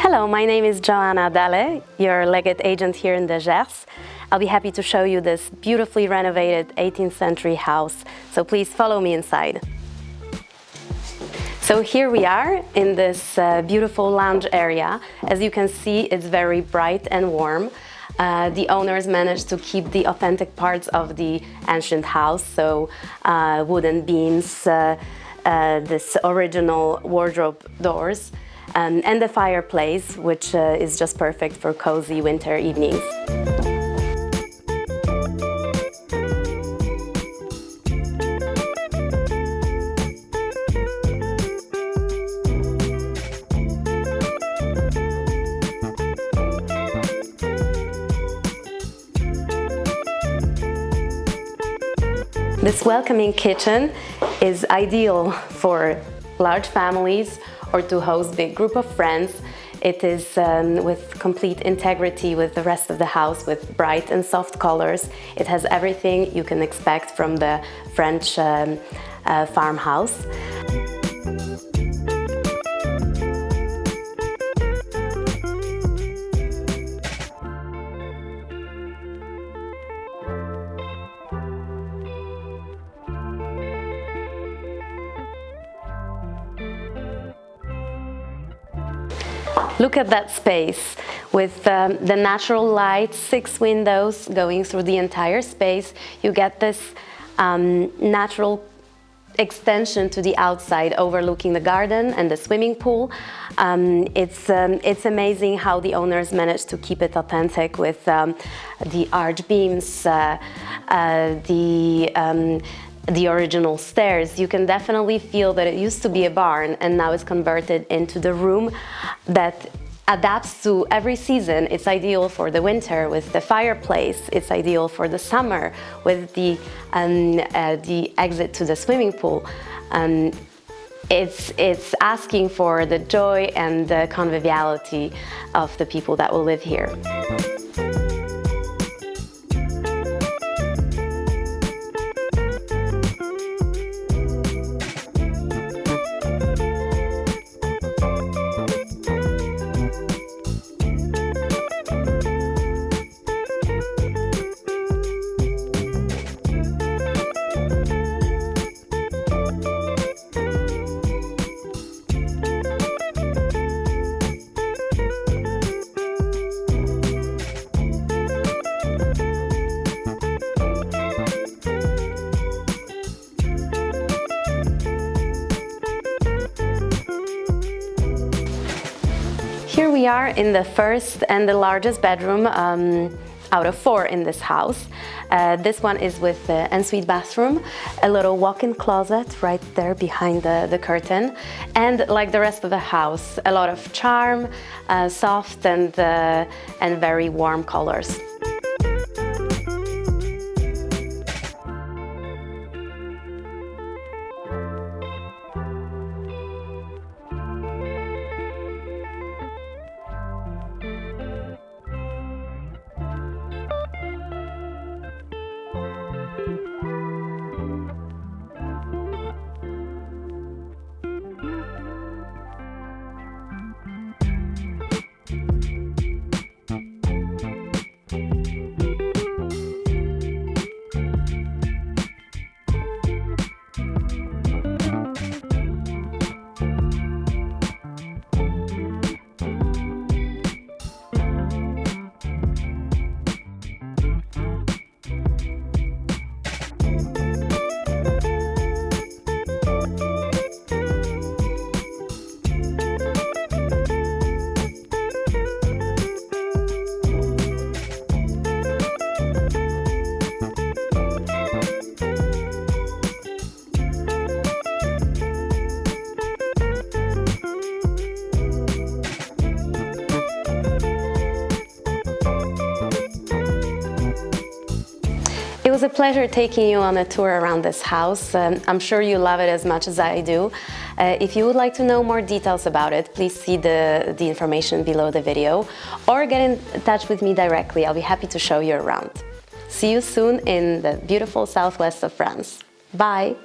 Hello, my name is Joanna Dalle, your Leggett agent here in the Gers. I'll be happy to show you this beautifully renovated 18th century house, so please follow me inside. So here we are in this beautiful lounge area. As you can see, it's very bright and warm. The owners managed to keep the authentic parts of the ancient house, so wooden beams, this original wardrobe doors, and the fireplace, which is just perfect for cozy winter evenings. This welcoming kitchen is ideal for large families or to host big group of friends. It is with complete integrity with the rest of the house, with bright and soft colors. It has everything you can expect from the French farmhouse. Look at that space with the natural light, 6 windows going through the entire space. You get this natural extension to the outside overlooking the garden and the swimming pool. It's amazing how the owners managed to keep it authentic with the arch beams, the original stairs. You can definitely feel that it used to be a barn and now it's converted into the room that adapts to every season. It's ideal for the winter with the fireplace. It's ideal for the summer with the exit to the swimming pool. It's asking for the joy and the conviviality of the people that will live here. Here we are in the first and the largest bedroom out of 4 in this house. This one is with the ensuite bathroom, a little walk-in closet right there behind the curtain, and like the rest of the house, a lot of charm, soft and very warm colors. It was a pleasure taking you on a tour around this house. I'm sure you love it as much as I do. If you would like to know more details about it, please see the information below the video or get in touch with me directly. I'll be happy to show you around. See you soon in the beautiful southwest of France. Bye!